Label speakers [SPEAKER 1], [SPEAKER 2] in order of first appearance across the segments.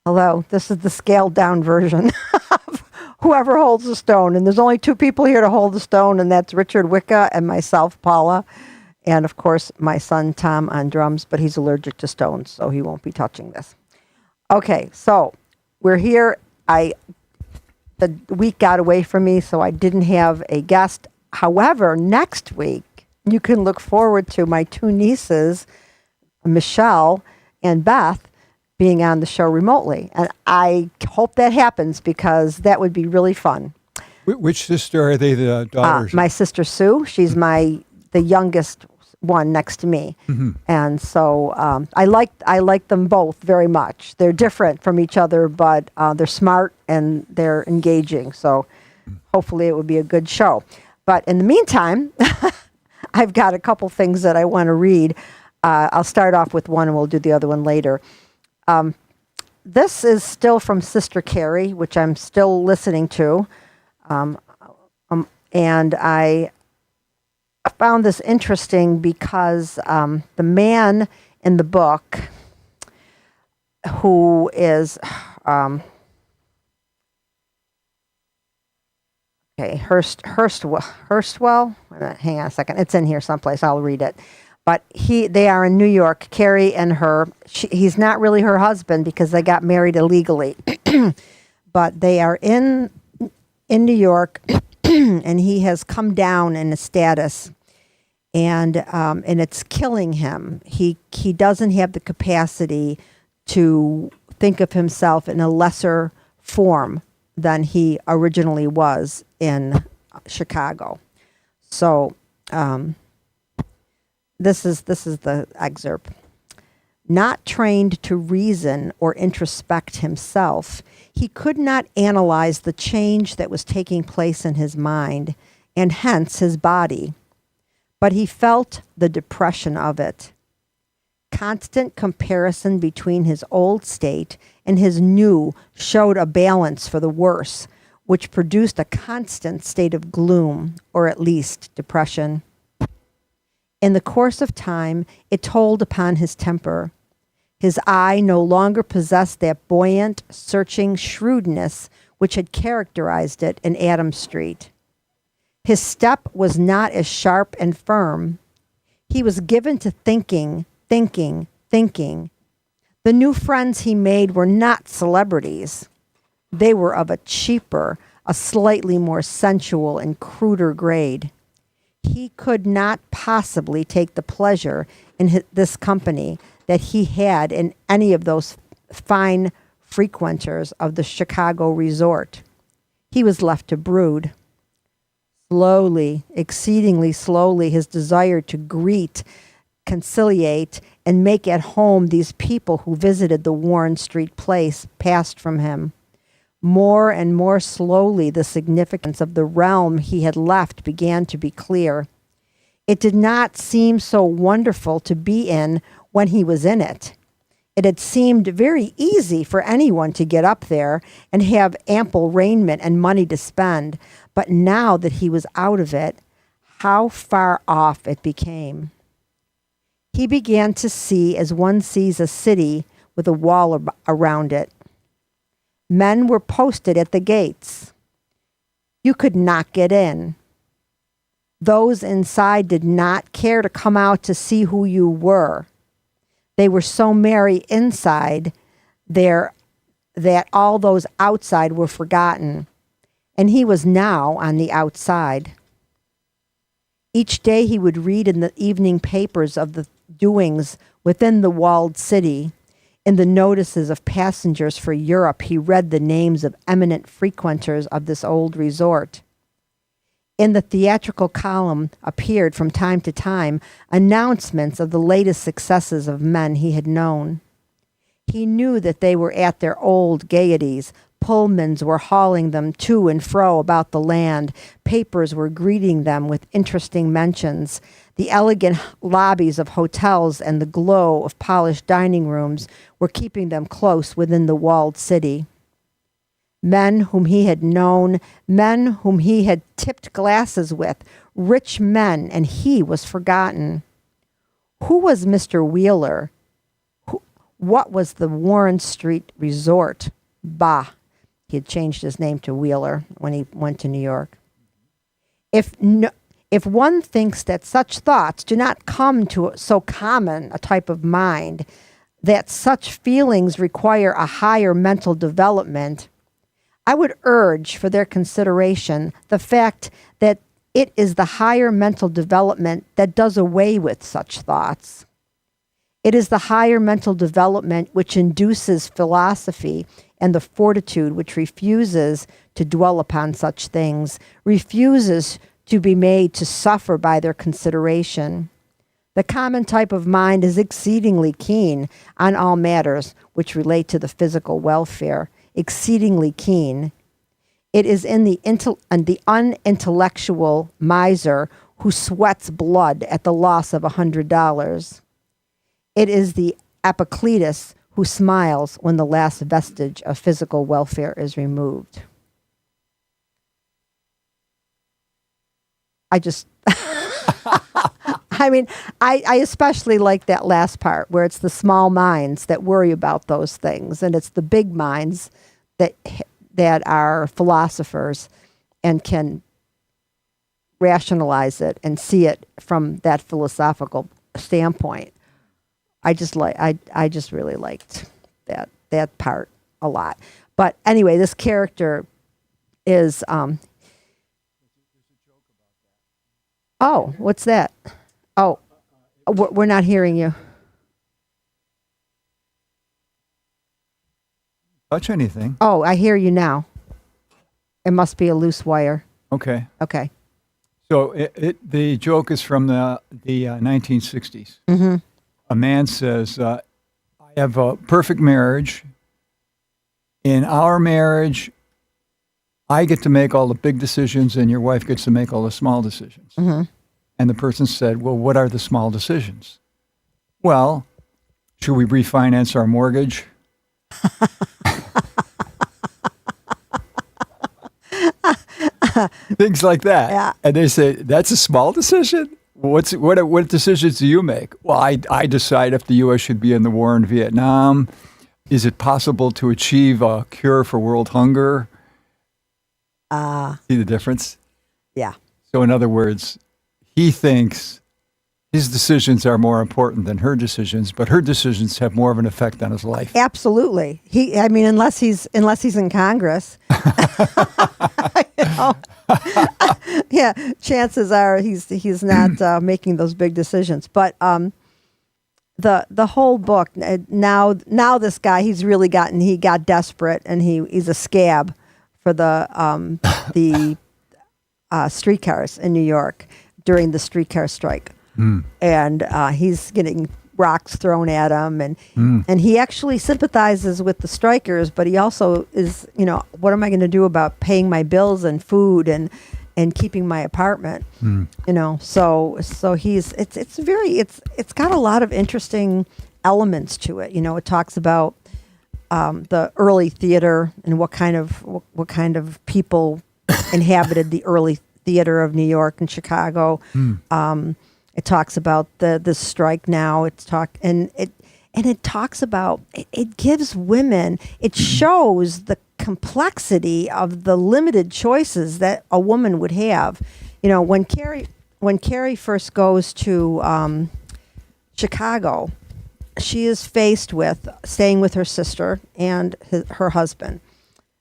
[SPEAKER 1] Hello, this is the scaled down version of Whoever Holds the Stone. And there's only two people here to hold the stone, and that's Richard Wicca and myself, Paula. And of course, my son, Tom, on drums, but he's allergic to stones, so he won't be touching this. Okay, so we're here. The week got away from me, so I didn't have a guest. However, next week, you can look forward to my two nieces, Michelle and Beth, being on the show remotely. And I hope that happens because that would be really fun.
[SPEAKER 2] Which sister are they, the daughters?
[SPEAKER 1] My sister Sue, she's the youngest one next to me.
[SPEAKER 2] Mm-hmm.
[SPEAKER 1] And so I like them both very much. They're different from each other, but they're smart and they're engaging. So hopefully it would be a good show. But in the meantime, I've got a couple things that I want to read. I'll start off with one and we'll do the other one later. This is still from Sister Carrie, which I'm still listening to. And I found this interesting because the man in the book who is Hurstwell. Hang on a second. It's in here someplace. I'll read it. But they are in New York, Carrie and her. He's not really her husband because they got married illegally. But they are in New York, and he has come down in a status, and it's killing him. He doesn't have the capacity to think of himself in a lesser form than he originally was in Chicago. So this is the excerpt. Not trained to reason or introspect himself, he could not analyze the change that was taking place in his mind and hence his body, but he felt the depression of it. Constant comparison between his old state and his new showed a balance for the worse, which produced a constant state of gloom, or at least depression. In the course of time, it told upon his temper. His eye no longer possessed that buoyant, searching shrewdness which had characterized it in Adam Street. His step was not as sharp and firm. He was given to thinking. The new friends he made were not celebrities. They were of a cheaper, a slightly more sensual and cruder grade. He could not possibly take the pleasure in this company that he had in any of those fine frequenters of the Chicago resort. He was left to brood. Slowly, exceedingly slowly, his desire to greet, conciliate, and make at home these people who visited the Warren Street place passed from him. More and more slowly, the significance of the realm he had left began to be clear. It did not seem so wonderful to be in when he was in it. It had seemed very easy for anyone to get up there and have ample raiment and money to spend, but now that he was out of it, how far off it became. He began to see as one sees a city with a wall around it. Men were posted at the gates. You could not get in. Those inside did not care to come out to see who you were. They were so merry inside there that all those outside were forgotten, and he was now on the outside. Each day he would read in the evening papers of the doings within the walled city. In the notices of passengers for Europe, he read the names of eminent frequenters of this old resort. In the theatrical column appeared from time to time announcements of the latest successes of men he had known. He knew that they were at their old gaieties. Pullmans were hauling them to and fro about the land. Papers were greeting them with interesting mentions. The elegant lobbies of hotels and the glow of polished dining rooms were keeping them close within the walled city. Men whom he had known, men whom he had tipped glasses with, rich men, and he was forgotten. Who was Mr. Wheeler? What was the Warren Street Resort? Bah. He had changed his name to Wheeler when he went to New York. If one thinks that such thoughts do not come to so common a type of mind, that such feelings require a higher mental development, I would urge for their consideration the fact that it is the higher mental development that does away with such thoughts. It is the higher mental development which induces philosophy and the fortitude which refuses to dwell upon such things, refuses to be made to suffer by their consideration. The common type of mind is exceedingly keen on all matters which relate to the physical welfare, exceedingly keen. It is in the unintellectual miser who sweats blood at the loss of $100. It is the Epicletus who smiles when the last vestige of physical welfare is removed. I especially like that last part where it's the small minds that worry about those things, and it's the big minds that are philosophers and can rationalize it and see it from that philosophical standpoint. I just really liked that part a lot. But anyway, this character is oh, what's that? Oh, we're not hearing you.
[SPEAKER 2] Touch anything.
[SPEAKER 1] Oh, I hear you now. It must be a loose wire.
[SPEAKER 2] Okay.
[SPEAKER 1] Okay.
[SPEAKER 2] So the joke is from the 1960s.
[SPEAKER 1] Mm-hmm.
[SPEAKER 2] A man says, I have a perfect marriage. In our marriage, I get to make all the big decisions and your wife gets to make all the small decisions.
[SPEAKER 1] Mm-hmm.
[SPEAKER 2] And the person said, well, what are the small decisions? Well, should we refinance our mortgage? Things like that.
[SPEAKER 1] Yeah.
[SPEAKER 2] And they say, that's a small decision? What decisions do you make? Well, I decide if the U.S. should be in the war in Vietnam. Is it possible to achieve a cure for world hunger? See the difference?
[SPEAKER 1] Yeah.
[SPEAKER 2] So in other words, he thinks his decisions are more important than her decisions, but her decisions have more of an effect on his life.
[SPEAKER 1] Absolutely. Unless he's in Congress. You know? Yeah, chances are he's not making those big decisions. But the whole book now this guy he got desperate and he's a scab for the streetcars in New York during the streetcar strike. And he's getting rocks thrown at him, and he actually sympathizes with the strikers, but he also is, what am I going to do about paying my bills and food and keeping my apartment? So it's got a lot of interesting elements to it. It talks about the early theater and what kind of people inhabited the early theater of New York and Chicago. It talks about the strike now. It talks about it gives women. It shows the complexity of the limited choices that a woman would have. When Carrie first goes to Chicago, she is faced with staying with her sister and her husband.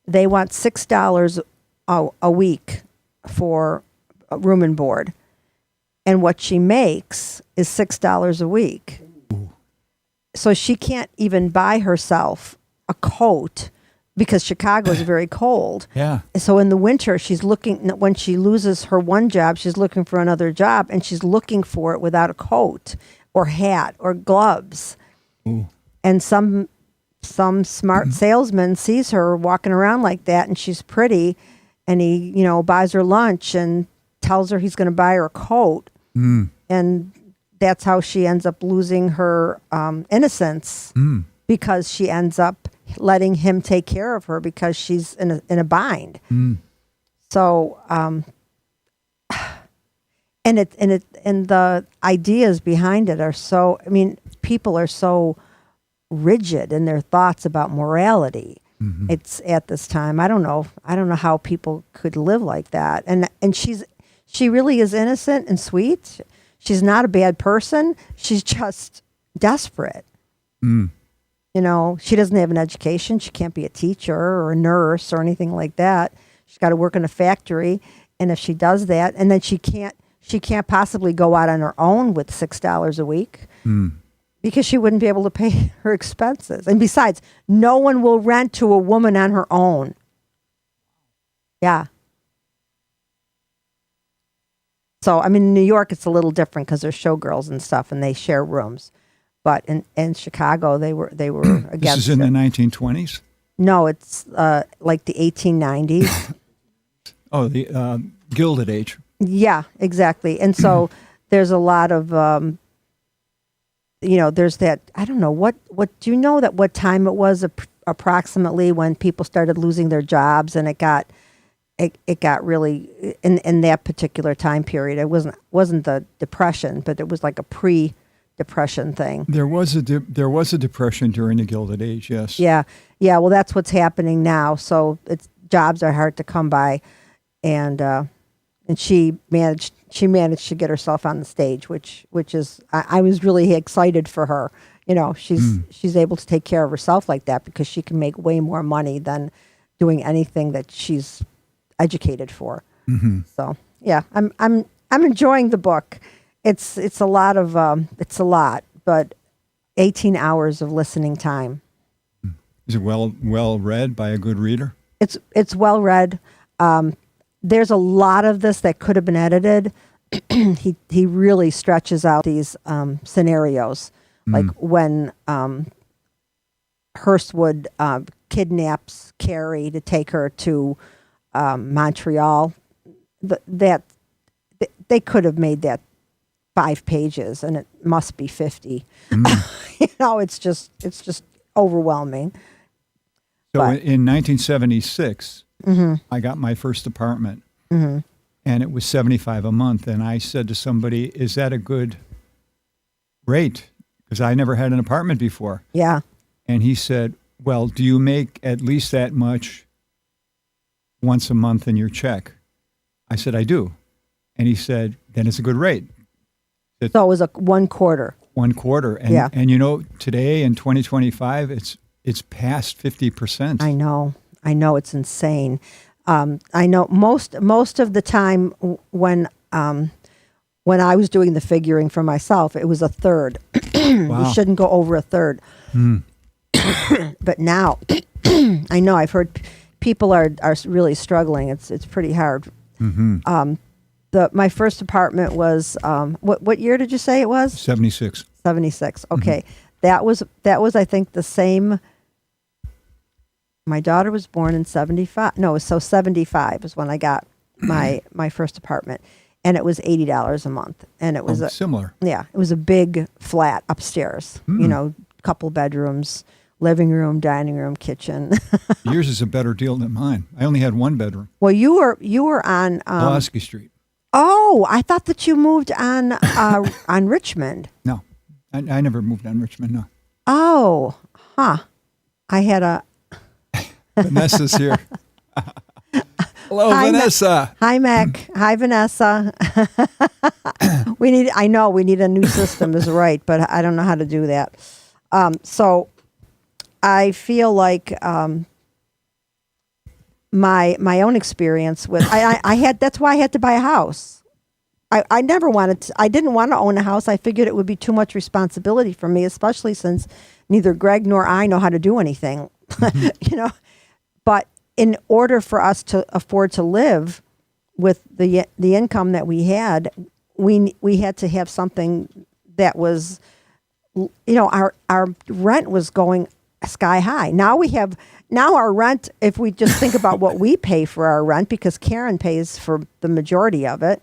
[SPEAKER 1] They want $6 a week for room and board. And what she makes is $6 a week. Ooh. So she can't even buy herself a coat because Chicago is very cold.
[SPEAKER 2] Yeah.
[SPEAKER 1] So in the winter, when she loses her one job, she's looking for another job, and she's looking for it without a coat or hat or gloves. Ooh. And some smart salesman sees her walking around like that, and she's pretty, and he, buys her lunch and tells her he's going to buy her a coat. And that's how she ends up losing her innocence because she ends up letting him take care of her because she's in a bind. So, and the ideas behind it are so. People are so rigid in their thoughts about morality. It's at this time. I don't know how people could live like that. And she really is innocent and sweet. She's not a bad person. She's just desperate.
[SPEAKER 2] Mm.
[SPEAKER 1] You know, she doesn't have an education. She can't be a teacher or a nurse or anything like that. She's got to work in a factory, and if she does that, and then she can't possibly go out on her own with $6 a week. Because she wouldn't be able to pay her expenses. And besides, no one will rent to a woman on her own. Yeah. So, I mean, in New York, it's a little different because there's showgirls and stuff, and they share rooms. But in Chicago, they were against
[SPEAKER 2] This is in
[SPEAKER 1] it.
[SPEAKER 2] the 1920s?
[SPEAKER 1] No, it's like the 1890s.
[SPEAKER 2] Oh, the Gilded Age.
[SPEAKER 1] Yeah, exactly. And so there's a lot of... there's that, I don't know, what do you know that what time it was approximately when people started losing their jobs, and it got really, in that particular time period, it wasn't the Depression, but it was like a pre-Depression thing.
[SPEAKER 2] There was a depression during the Gilded Age, yes.
[SPEAKER 1] Yeah. Well, that's what's happening now. So jobs are hard to come by, and she managed to get herself on the stage, which is I was really excited for her. She's able to take care of herself like that because she can make way more money than doing anything that she's educated for. So yeah, I'm enjoying the book. It's a lot, but 18 hours of listening time.
[SPEAKER 2] Is it well read by a good reader?
[SPEAKER 1] It's well read. There's a lot of this that could have been edited. He really stretches out these scenarios, like when Hurstwood kidnaps Carrie to take her to Montreal. That they could have made that 5 pages, and it must be 50. It's just overwhelming.
[SPEAKER 2] So in 1976, I got my first apartment, and it was $75 a month. And I said to somebody, "Is that a good rate?" Because I never had an apartment before.
[SPEAKER 1] Yeah.
[SPEAKER 2] And he said, "Well, do you make at least that much once a month in your check?" I said, "I do." And he said, "Then it's a good rate."
[SPEAKER 1] So it was a 1/4.
[SPEAKER 2] 1/4. And,
[SPEAKER 1] Yeah.
[SPEAKER 2] and today in 2025, it's past 50%.
[SPEAKER 1] I know it's insane. I know most of the time when I was doing the figuring for myself, it was a third.
[SPEAKER 2] Wow.
[SPEAKER 1] You shouldn't go over a third. But now, I know I've heard people are really struggling. It's pretty hard. My first apartment was what year did you say it was?
[SPEAKER 2] 76.
[SPEAKER 1] 76. Okay, that was I think the same. My daughter was born in 75. No, so 75 is when I got my first apartment, and it was $80 a month, and it was
[SPEAKER 2] Similar.
[SPEAKER 1] it was a big flat upstairs. Couple bedrooms, living room, dining room, kitchen.
[SPEAKER 2] Yours is a better deal than mine. I only had 1 bedroom.
[SPEAKER 1] Well, you were on.
[SPEAKER 2] Pulaski Street.
[SPEAKER 1] Oh, I thought that you moved on on Richmond.
[SPEAKER 2] No, I never moved on Richmond. No.
[SPEAKER 1] Oh, huh. I had a.
[SPEAKER 2] Vanessa's here. Hello,
[SPEAKER 1] Hi,
[SPEAKER 2] Vanessa.
[SPEAKER 1] Hi, Mac. Hi, Vanessa. we need a new system is right, but I don't know how to do that. So I feel like my own experience with that's why I had to buy a house. I never wanted to, I didn't want to own a house. I figured it would be too much responsibility for me, especially since neither Greg nor I know how to do anything. But in order for us to afford to live with the income that we had, we had to have something that was, our rent was going sky high. Now our rent, if we just think about what we pay for our rent, because Karen pays for the majority of it,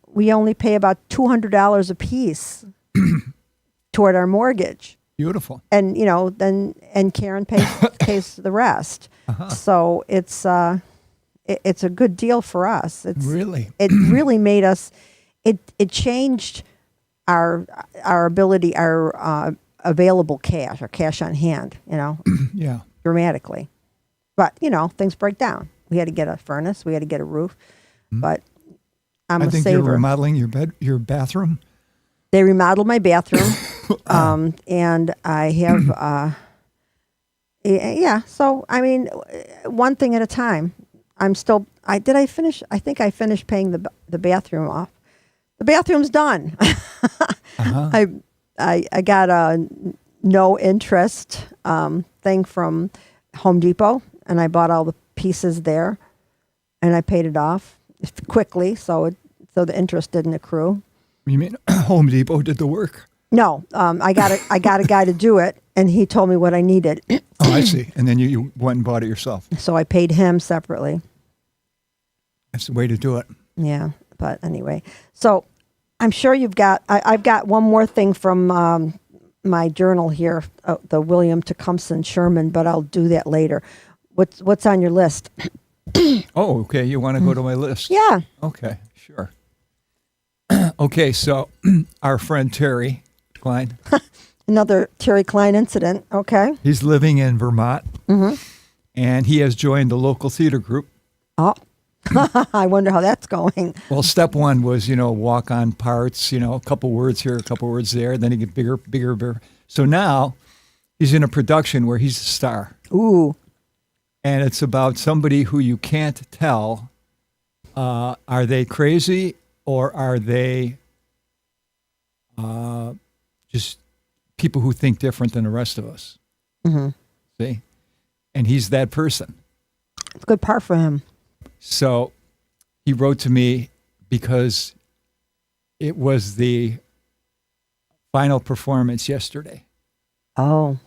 [SPEAKER 1] we only pay about $200 a piece toward our mortgage.
[SPEAKER 2] Beautiful.
[SPEAKER 1] And and Karen pays the rest. So it's a good deal for us. It really made us. It changed our ability, our available cash or cash on hand,
[SPEAKER 2] Yeah.
[SPEAKER 1] dramatically. But, things break down. We had to get a furnace. We had to get a roof. But I'm
[SPEAKER 2] I
[SPEAKER 1] a
[SPEAKER 2] think you're
[SPEAKER 1] saver.
[SPEAKER 2] remodeling your bathroom.
[SPEAKER 1] They remodeled my bathroom. And I have, yeah. So, I mean, one thing at a time. I think I finished paying the bathroom off. The bathroom's done.
[SPEAKER 2] Uh-huh.
[SPEAKER 1] I got a no interest thing from Home Depot, and I bought all the pieces there, and I paid it off quickly, so the interest didn't accrue.
[SPEAKER 2] You mean Home Depot did the work?
[SPEAKER 1] No, I got a guy to do it, and he told me what I needed,
[SPEAKER 2] Oh, I see. And then you went and bought it yourself.
[SPEAKER 1] so I paid him separately.
[SPEAKER 2] That's the way to do it.
[SPEAKER 1] Yeah, but anyway, so I'm sure I've got one more thing from my journal here, the William Tecumseh Sherman, but I'll do that later. What's on your list?
[SPEAKER 2] Oh, okay. You want to go to my list?
[SPEAKER 1] Yeah.
[SPEAKER 2] Okay, sure. Okay, so our friend Terry Klein,
[SPEAKER 1] Another Terry Klein incident. Okay.
[SPEAKER 2] he's living in Vermont, and he has joined the local theater group.
[SPEAKER 1] Oh, I wonder how that's going.
[SPEAKER 2] Well, step one was, walk on parts, a couple words here, a couple words there. Then he get bigger. So now he's in a production where he's a star.
[SPEAKER 1] Ooh.
[SPEAKER 2] And it's about somebody who you can't tell, are they crazy or are they just people who think different than the rest of us?
[SPEAKER 1] Mm-hmm.
[SPEAKER 2] See? And he's that person.
[SPEAKER 1] It's a good part for him.
[SPEAKER 2] So he wrote to me because it was the final performance yesterday.
[SPEAKER 1] Oh.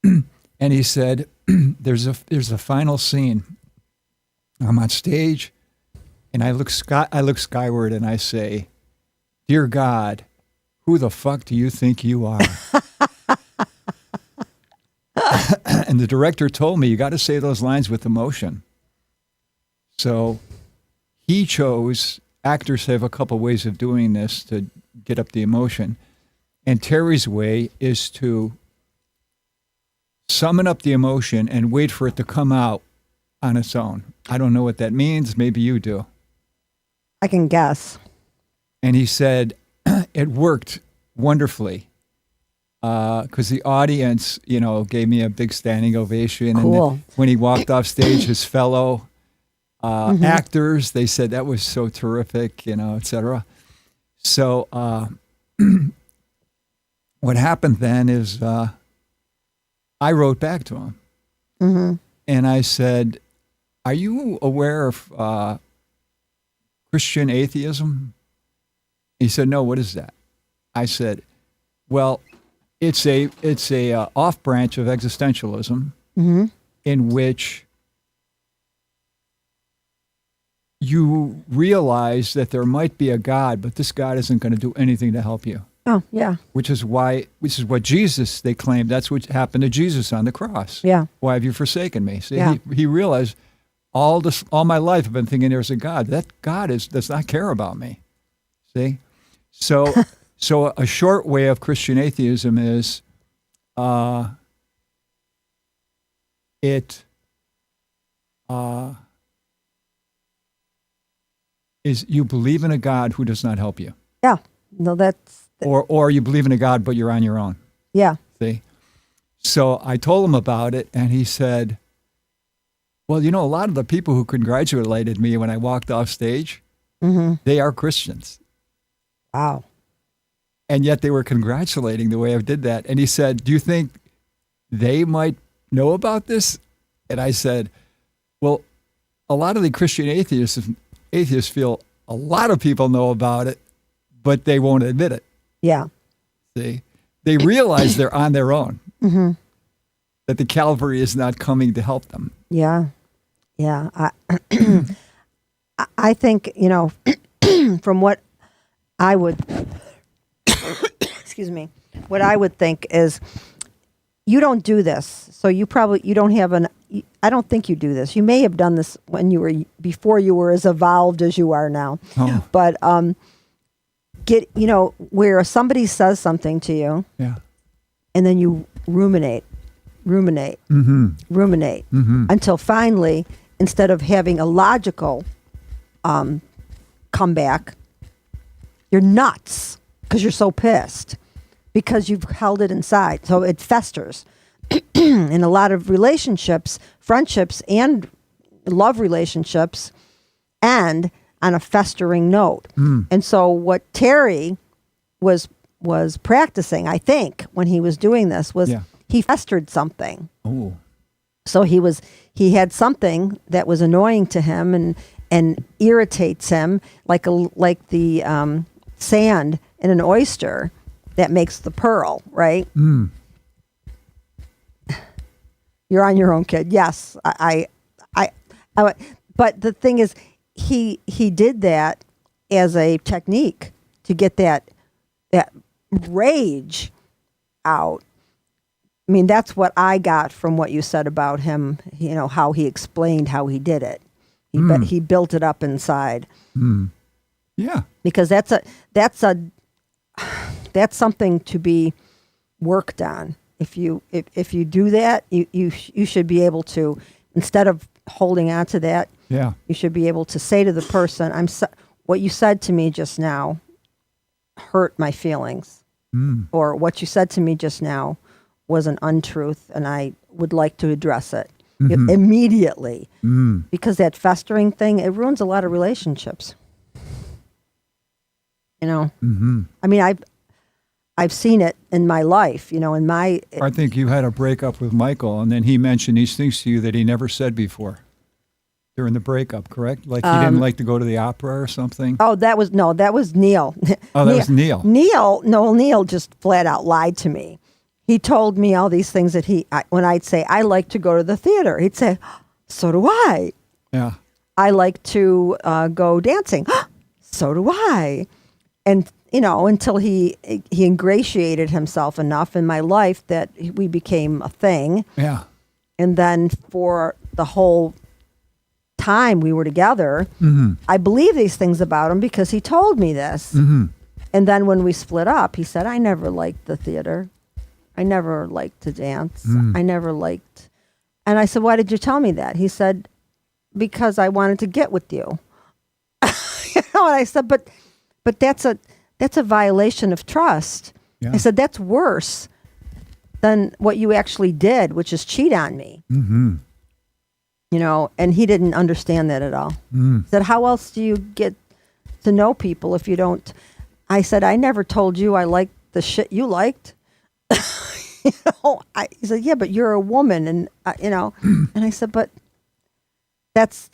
[SPEAKER 2] And he said, there's a final scene. I'm on stage and I look skyward and I say, "Dear God, who the fuck do you think you are?" And the director told me, you got to say those lines with emotion. So he chose, actors have a couple ways of doing this to get up the emotion. And Terry's way is to summon up the emotion and wait for it to come out on its own. I don't know what that means. Maybe you do.
[SPEAKER 1] I can guess.
[SPEAKER 2] And he said it worked wonderfully because the audience, gave me a big standing ovation.
[SPEAKER 1] Cool.
[SPEAKER 2] And then when he walked off stage, his fellow actors, they said that was so terrific, et cetera. So what happened then is I wrote back to him.
[SPEAKER 1] Mm-hmm.
[SPEAKER 2] And I said, "Are you aware of Christian atheism?" He said, "No, what is that?" I said, "Well, it's a off branch of existentialism in which you realize that there might be a God, but this God isn't going to do anything to help you."
[SPEAKER 1] Oh, yeah.
[SPEAKER 2] Which is what Jesus, they claim, that's what happened to Jesus on the cross.
[SPEAKER 1] Yeah.
[SPEAKER 2] "Why have you forsaken me?" See,
[SPEAKER 1] Yeah.
[SPEAKER 2] he realized all my life I've been thinking there's a God. That God does not care about me. See? So a short way of Christian atheism is is you believe in a God who does not help you.
[SPEAKER 1] Yeah. No,
[SPEAKER 2] Or you believe in a God, but you're on your own.
[SPEAKER 1] yeah.
[SPEAKER 2] See? So I told him about it, and he said, "Well, a lot of the people who congratulated me when I walked off stage, they are Christians.
[SPEAKER 1] Wow.
[SPEAKER 2] And yet they were congratulating the way I did that." And he said, "Do you think they might know about this?" And I said, "Well, a lot of the Christian atheists feel a lot of people know about it, but they won't admit it.
[SPEAKER 1] Yeah.
[SPEAKER 2] See, they realize they're on their own, that the Calvary is not coming to help them."
[SPEAKER 1] Yeah. Yeah. I think, from what I would, excuse me, what I would think is you don't do this. So you don't have I don't think you do this. You may have done this before you were as evolved as you are now.
[SPEAKER 2] Oh.
[SPEAKER 1] But, where somebody says something to you,
[SPEAKER 2] Yeah.
[SPEAKER 1] and then you ruminate, ruminate, ruminate, until finally, instead of having a logical comeback, you're nuts because you're so pissed because you've held it inside. So it festers. In a lot of relationships, friendships, and love relationships end on a festering note. And so what Terry was practicing, I think, when he was doing this was he festered something.
[SPEAKER 2] Oh.
[SPEAKER 1] So he had something that was annoying to him and irritates him, like the sand in an oyster that makes the pearl, right? You're on your own, kid. Yes, I but the thing is, he did that as a technique to get that rage out. I mean, that's what I got from what you said about him. You know, how he explained how he did it. He built it up inside.
[SPEAKER 2] Yeah,
[SPEAKER 1] because that's something to be worked on. If you do that, you should be able to, instead of holding on to that, you should be able to say to the person, what you said to me just now hurt my feelings, or what you said to me just now was an untruth, and I would like to address it immediately, because that festering thing, it ruins a lot of relationships. You know, I mean, I've seen it in my life, you know, I
[SPEAKER 2] think you had a breakup with Michael, and then he mentioned these things to you that he never said before during the breakup, correct? Like he didn't like to go to the opera or something?
[SPEAKER 1] Oh, that was Neil.
[SPEAKER 2] Oh, that was Neil.
[SPEAKER 1] Neil just flat out lied to me. He told me all these things that when I'd say, I like to go to the theater, he'd say, so do I.
[SPEAKER 2] Yeah.
[SPEAKER 1] I like to go dancing. So do I. And, you know, until he ingratiated himself enough in my life that we became a thing.
[SPEAKER 2] Yeah.
[SPEAKER 1] And then for the whole time we were together, I believe these things about him because he told me this. And then when we split up, he said, I never liked the theater. I never liked to dance. I never liked. And I said, why did you tell me that? He said, because I wanted to get with you. You know, and I said, but that's a violation of trust.
[SPEAKER 2] Yeah.
[SPEAKER 1] I said, that's worse than what you actually did, which is cheat on me. You know, and he didn't understand that at all. He said, how else do you get to know people if you don't? I said, I never told you I liked the shit you liked. You know, he said, yeah, but you're a woman, and you know, and I said, but that's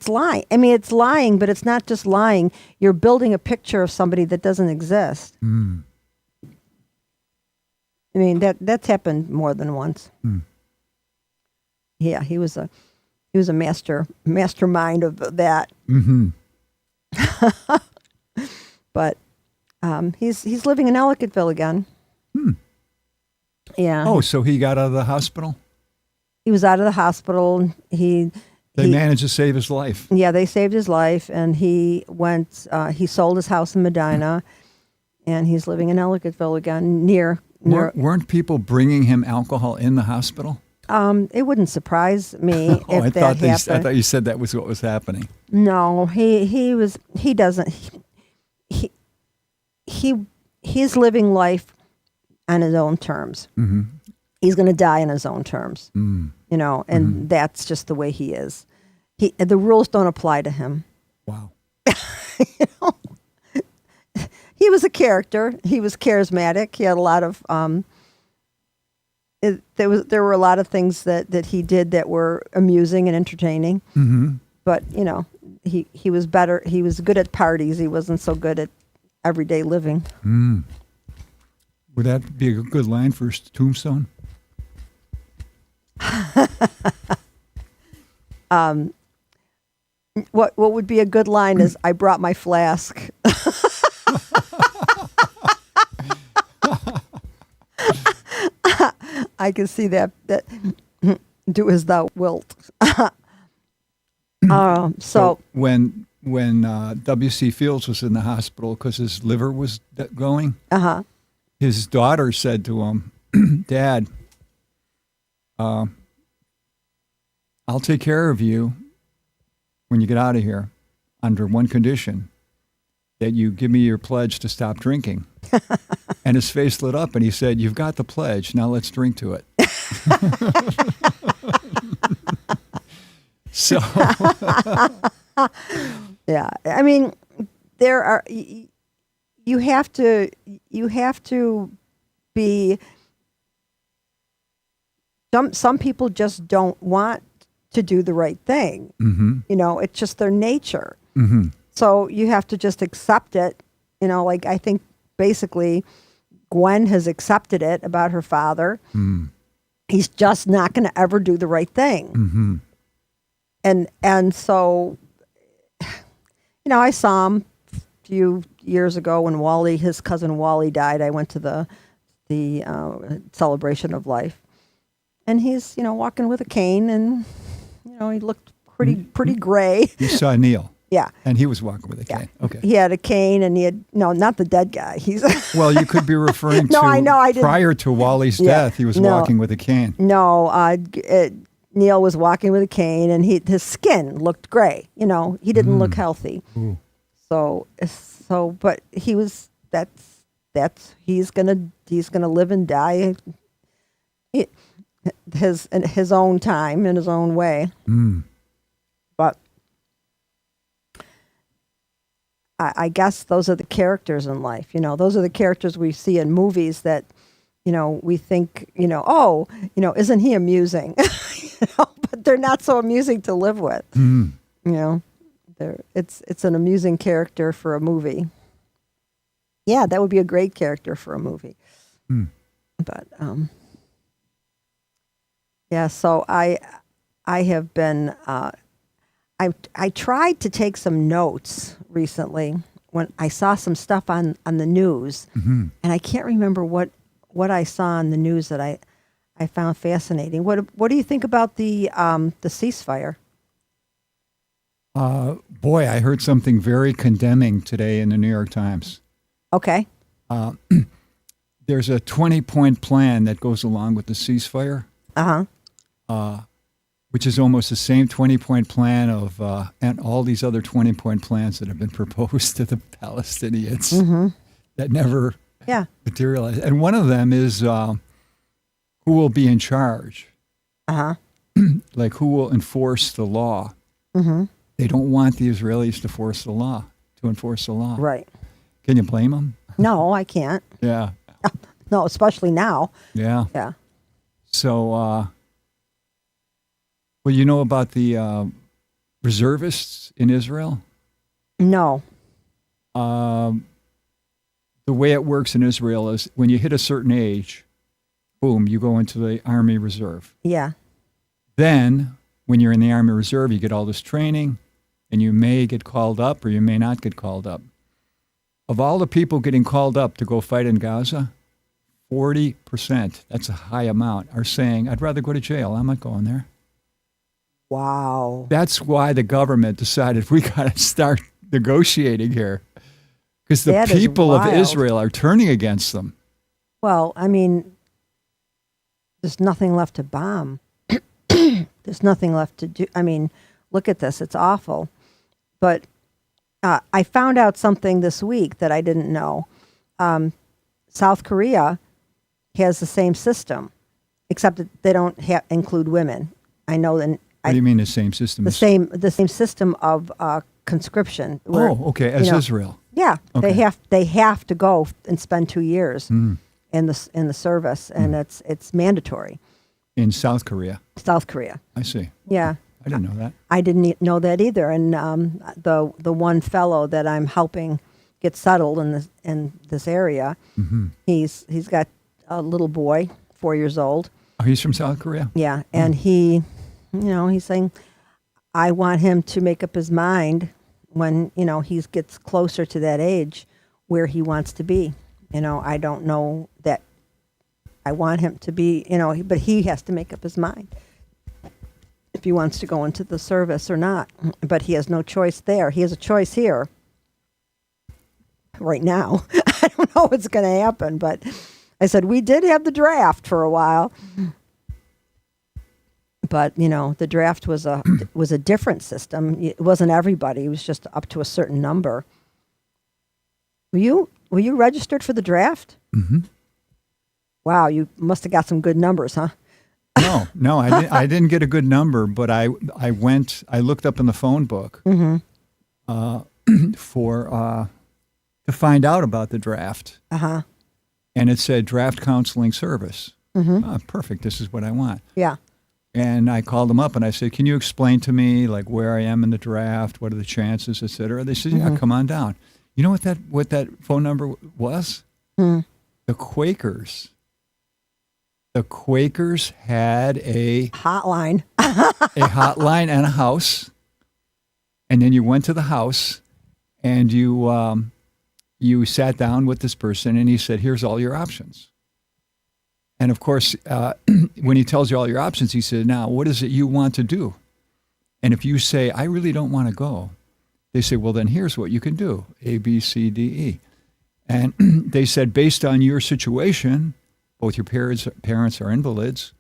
[SPEAKER 1] lying. I mean, it's lying, but it's not just lying. You're building a picture of somebody that doesn't exist. I mean, that's happened more than once. Yeah, he was a mastermind of that. But he's living in Ellicottville again. Yeah.
[SPEAKER 2] Oh, so he got out of the hospital?
[SPEAKER 1] He was out of the hospital. They
[SPEAKER 2] managed to save his life.
[SPEAKER 1] Yeah, they saved his life, and he went. He sold his house in Medina, and he's living in Ellicottville again. Near.
[SPEAKER 2] Weren't people bringing him alcohol in the hospital?
[SPEAKER 1] It wouldn't surprise me if that happened.
[SPEAKER 2] I thought you said that was what was happening.
[SPEAKER 1] No, he's living life on his own terms. He's going to die on his own terms. You know, and that's just the way he is. The rules don't apply to him.
[SPEAKER 2] Wow.
[SPEAKER 1] You know, he was a character. He was charismatic. He had a lot of there were a lot of things that he did that were amusing and entertaining. But you know, he was better. He was good at parties. He wasn't so good at everyday living.
[SPEAKER 2] Would that be a good line for his tombstone?
[SPEAKER 1] What would be a good line is, I brought my flask. I can see that do as thou wilt. So
[SPEAKER 2] when W.C. Fields was in the hospital because his liver was going, his daughter said to him, Dad, I'll take care of you when you get out of here under one condition, that you give me your pledge to stop drinking. And his face lit up and he said, "You've got the pledge. Now let's drink to it." So,
[SPEAKER 1] Yeah. I mean, there are, you have to be, some people just don't want to do the right thing. You know, it's just their nature. So you have to just accept it. You know, like I think basically Gwen has accepted it about her father. He's just not going to ever do the right thing. And so, you know, I saw him a few years ago when Wally, his cousin Wally, died. I went to the celebration of life, and he's, you know, walking with a cane, and you know, he looked pretty gray.
[SPEAKER 2] you saw Neil.
[SPEAKER 1] Yeah.
[SPEAKER 2] And he was walking with a cane. Okay.
[SPEAKER 1] He had a cane, and he had, no, not the dead guy. He's
[SPEAKER 2] Well, you could be referring
[SPEAKER 1] No,
[SPEAKER 2] to
[SPEAKER 1] I know, I didn't-
[SPEAKER 2] prior to Wally's
[SPEAKER 1] Yeah,
[SPEAKER 2] death, he was
[SPEAKER 1] no.
[SPEAKER 2] walking with a cane.
[SPEAKER 1] No, Neil was walking with a cane, and his skin looked gray. You know, he didn't look healthy.
[SPEAKER 2] Ooh.
[SPEAKER 1] So, but he was. He's gonna live and die. In his own time, in his own way. But I guess those are the characters in life. You know, those are the characters we see in movies that, you know, we think, you know, oh, you know, isn't he amusing? You know, but they're not so amusing to live with. You know, it's an amusing character for a movie. Yeah, that would be a great character for a movie. But yeah, so I have been. I tried to take some notes recently when I saw some stuff on the news, and I can't remember what I saw on the news that I found fascinating. What do you think about the ceasefire?
[SPEAKER 2] Boy, I heard something very condemning today in the New York Times.
[SPEAKER 1] Okay.
[SPEAKER 2] There's a 20-point plan that goes along with the ceasefire, which is almost the same 20-point plan of and all these other 20-point plans that have been proposed to the Palestinians that never materialized. And one of them is who will be in charge, like who will enforce the law. They don't want the Israelis to enforce the law.
[SPEAKER 1] Right.
[SPEAKER 2] Can you blame them?
[SPEAKER 1] No, I can't.
[SPEAKER 2] Yeah.
[SPEAKER 1] No, especially now.
[SPEAKER 2] Yeah.
[SPEAKER 1] Yeah.
[SPEAKER 2] So, well, you know about the reservists in Israel?
[SPEAKER 1] No.
[SPEAKER 2] The way it works in Israel is when you hit a certain age, boom, you go into the Army Reserve.
[SPEAKER 1] Yeah.
[SPEAKER 2] Then, when you're in the Army Reserve, you get all this training, and you may get called up or you may not get called up. Of all the people getting called up to go fight in Gaza, 40%, that's a high amount, are saying, I'd rather go to jail. I'm not going there.
[SPEAKER 1] Wow.
[SPEAKER 2] That's why the government decided we got to start negotiating here. Because the
[SPEAKER 1] That is
[SPEAKER 2] people of
[SPEAKER 1] wild.
[SPEAKER 2] Israel are turning against them.
[SPEAKER 1] Well, I mean, there's nothing left to bomb. There's nothing left to do. I mean, look at this. It's awful. But I found out something this week that I didn't know. South Korea has the same system, except that they don't include women. I know that.
[SPEAKER 2] What do you mean the same system?
[SPEAKER 1] The same system of conscription. where,
[SPEAKER 2] Oh, okay, as
[SPEAKER 1] you know,
[SPEAKER 2] Israel.
[SPEAKER 1] Yeah,
[SPEAKER 2] Okay.
[SPEAKER 1] they have to go and spend 2 years in the service, and it's mandatory.
[SPEAKER 2] In South Korea.
[SPEAKER 1] South Korea.
[SPEAKER 2] I see.
[SPEAKER 1] Yeah.
[SPEAKER 2] I didn't know that.
[SPEAKER 1] I didn't know that either. And the one fellow that I'm helping get settled in this area, he's got a little boy, 4 years old.
[SPEAKER 2] Oh, he's from South Korea?
[SPEAKER 1] Yeah, and he, he's saying, I want him to make up his mind when he gets closer to that age where he wants to be. I don't know that I want him to be, but he has to make up his mind if he wants to go into the service or not. But he has no choice there. He has a choice here right now. I don't know what's going to happen, but I said, we did have the draft for a while. But, the draft was a different system. It wasn't everybody. It was just up to a certain number. Were you registered for the draft?
[SPEAKER 2] Mm-hmm.
[SPEAKER 1] Wow, you must have got some good numbers, huh?
[SPEAKER 2] No, I didn't get a good number, but I looked up in the phone book to find out about the draft.
[SPEAKER 1] Uh-huh.
[SPEAKER 2] And it said draft counseling service.
[SPEAKER 1] Mm-hmm.
[SPEAKER 2] Perfect. This is what I want.
[SPEAKER 1] Yeah.
[SPEAKER 2] And I called them up and I said, can you explain to me like where I am in the draft? What are the chances, et cetera? They said, yeah, come on down. You know what that phone number was? The Quakers. The Quakers had a
[SPEAKER 1] hotline.
[SPEAKER 2] a hotline and a house. And then you went to the house and you sat down with this person and he said, here's all your options. And of course, when he tells you all your options, he said, now, what is it you want to do? And if you say, I really don't want to go, they say, well, then here's what you can do, A, B, C, D, E. And they said, based on your situation, both your parents are invalids,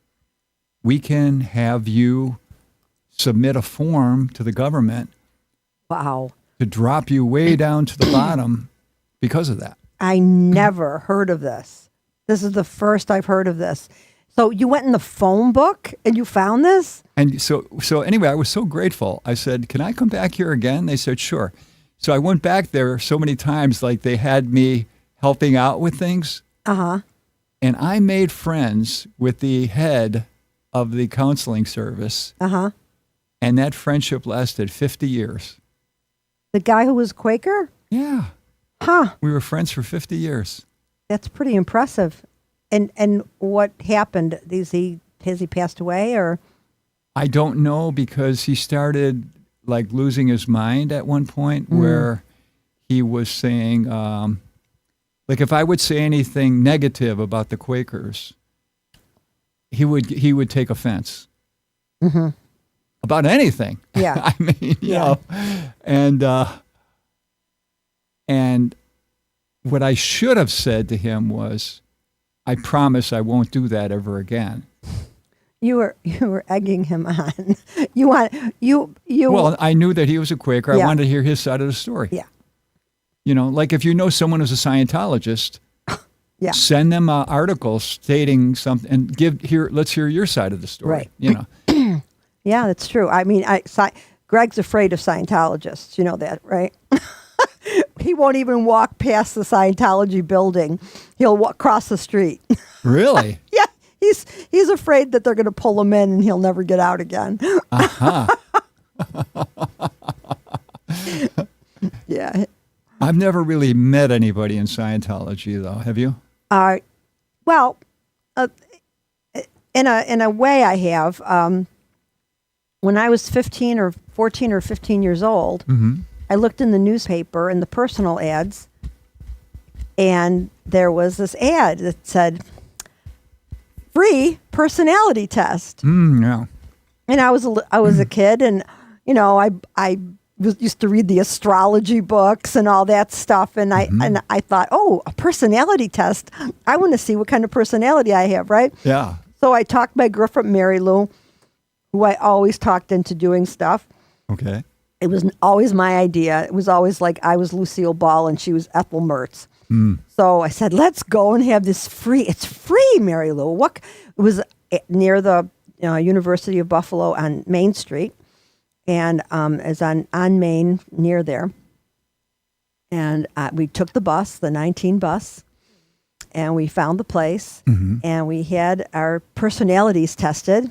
[SPEAKER 2] we can have you submit a form to the government.
[SPEAKER 1] Wow.
[SPEAKER 2] To drop you way down to the bottom because of that.
[SPEAKER 1] I never heard of this. This is the first I've heard of this. So you went in the phone book and you found this?
[SPEAKER 2] And so anyway, I was so grateful. I said, can I come back here again? They said, sure. So I went back there so many times, like they had me helping out with things.
[SPEAKER 1] Uh-huh.
[SPEAKER 2] And I made friends with the head of the counseling service.
[SPEAKER 1] Uh-huh.
[SPEAKER 2] And that friendship lasted 50 years.
[SPEAKER 1] The guy who was Quaker?
[SPEAKER 2] Yeah.
[SPEAKER 1] Huh.
[SPEAKER 2] We were friends for 50 years.
[SPEAKER 1] That's pretty impressive. And what happened? Has he passed away or?
[SPEAKER 2] I don't know because he started like losing his mind at one point where he was saying, like if I would say anything negative about the Quakers, he would take offense about anything.
[SPEAKER 1] Yeah.
[SPEAKER 2] I mean, you know, and what I should have said to him was, I promise I won't do that ever again.
[SPEAKER 1] You were egging him on. You
[SPEAKER 2] Well, I knew that he was a Quaker.
[SPEAKER 1] Yeah.
[SPEAKER 2] I wanted to hear his side of the story.
[SPEAKER 1] Yeah.
[SPEAKER 2] You know, like if you know someone who's a Scientologist,
[SPEAKER 1] Yeah.
[SPEAKER 2] send them an article stating something and let's hear your side of the story.
[SPEAKER 1] Right.
[SPEAKER 2] You know.
[SPEAKER 1] Yeah, that's true. I mean, Greg's afraid of Scientologists. You know that, right? He won't even walk past the Scientology building. He'll walk across the street.
[SPEAKER 2] Really?
[SPEAKER 1] Yeah, he's afraid that they're going to pull him in and he'll never get out again.
[SPEAKER 2] Uh-huh.
[SPEAKER 1] Yeah.
[SPEAKER 2] I've never really met anybody in Scientology, though. Have you?
[SPEAKER 1] Well, in a way, I have. When I was 14 or 15 years old, I looked in the newspaper in the personal ads, and there was this ad that said, free personality test.
[SPEAKER 2] Yeah.
[SPEAKER 1] And I was a kid, and I used to read the astrology books and all that stuff, and I thought, oh, a personality test. I want to see what kind of personality I have, right?
[SPEAKER 2] Yeah.
[SPEAKER 1] So I talked my girlfriend Mary Lou, who I always talked into doing stuff.
[SPEAKER 2] Okay.
[SPEAKER 1] It was always my idea. It was always like I was Lucille Ball and she was Ethel Mertz. So I said, let's go and have this free. It's free, Mary Lou. It was near the University of Buffalo on Main Street, and it's on Main near there. And we took the bus, the 19 bus, and we found the place, and we had our personalities tested.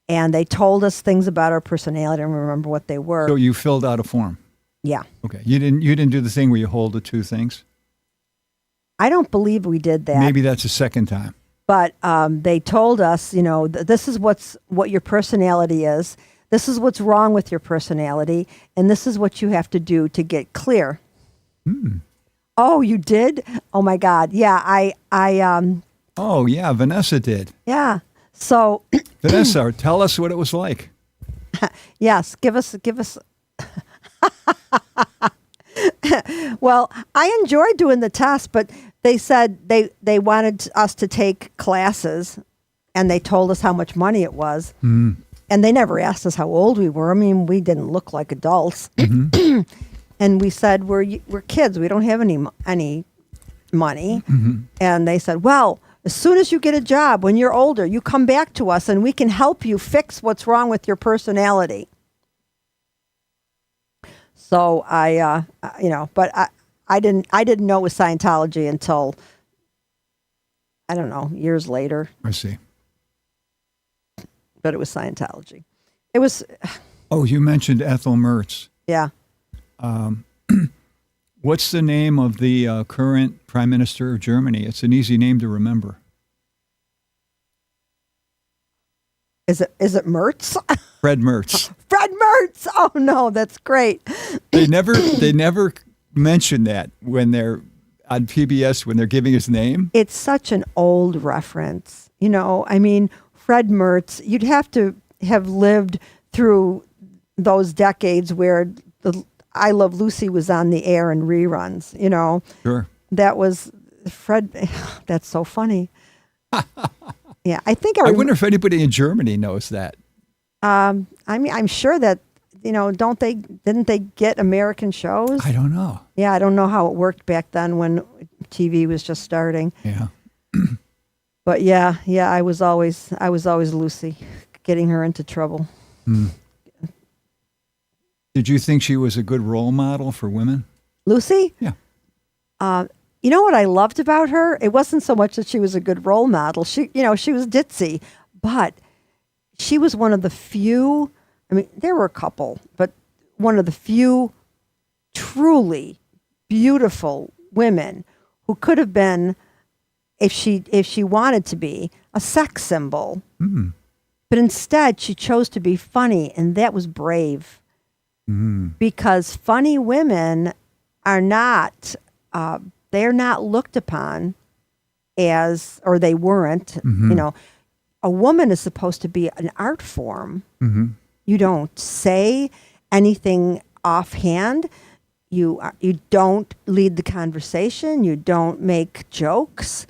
[SPEAKER 1] And they told us things about our personality. I don't remember what they were.
[SPEAKER 2] So you filled out a form.
[SPEAKER 1] Yeah.
[SPEAKER 2] Okay. You didn't do the thing where you hold the two things?
[SPEAKER 1] I don't believe we did that.
[SPEAKER 2] Maybe that's the second time.
[SPEAKER 1] But they told us, this is what your personality is. This is what's wrong with your personality, and this is what you have to do to get clear. Oh, you did? Oh my God! Yeah, I.
[SPEAKER 2] Oh yeah, Vanessa did.
[SPEAKER 1] Yeah. So.
[SPEAKER 2] Vanessa, tell us what it was like.
[SPEAKER 1] Yes, give us. Well, I enjoyed doing the test, but they said they wanted us to take classes, and they told us how much money it was. And they never asked us how old we were. I mean, we didn't look like adults. And we said, we're kids. We don't have any money. And they said, well, as soon as you get a job, when you're older, you come back to us and we can help you fix what's wrong with your personality. So but I didn't know it was Scientology until, I don't know, years later.
[SPEAKER 2] I see.
[SPEAKER 1] But it was Scientology. It was,
[SPEAKER 2] Oh, you mentioned Ethel Mertz.
[SPEAKER 1] yeah.
[SPEAKER 2] What's the name of the current Prime Minister of Germany? It's an easy name to remember.
[SPEAKER 1] Is it Mertz?
[SPEAKER 2] Fred Mertz.
[SPEAKER 1] Fred Mertz. Oh no, that's great.
[SPEAKER 2] They never mention that when they're on PBS when they're giving his name.
[SPEAKER 1] It's such an old reference. I mean, Fred Mertz, you'd have to have lived through those decades where the I Love Lucy was on the air in reruns,
[SPEAKER 2] Sure.
[SPEAKER 1] That was Fred. That's so funny. Yeah, I think
[SPEAKER 2] I wonder if anybody in Germany knows that.
[SPEAKER 1] I mean, I'm sure that, didn't they get American shows?
[SPEAKER 2] I don't know.
[SPEAKER 1] Yeah, I don't know how it worked back then when TV was just starting.
[SPEAKER 2] Yeah.
[SPEAKER 1] But yeah, I was always Lucy, getting her into trouble.
[SPEAKER 2] Did you think she was a good role model for women?
[SPEAKER 1] Lucy?
[SPEAKER 2] Yeah.
[SPEAKER 1] You know what I loved about her? It wasn't so much that she was a good role model. She was ditzy, but she was one of the few, I mean, there were a couple, but one of the few truly beautiful women who could have been, if she wanted to be, a sex symbol. But instead, she chose to be funny, and that was brave. Because funny women are not, they're not looked upon as, or they weren't, a woman is supposed to be an art form. You don't say anything offhand. You don't lead the conversation. You don't make jokes.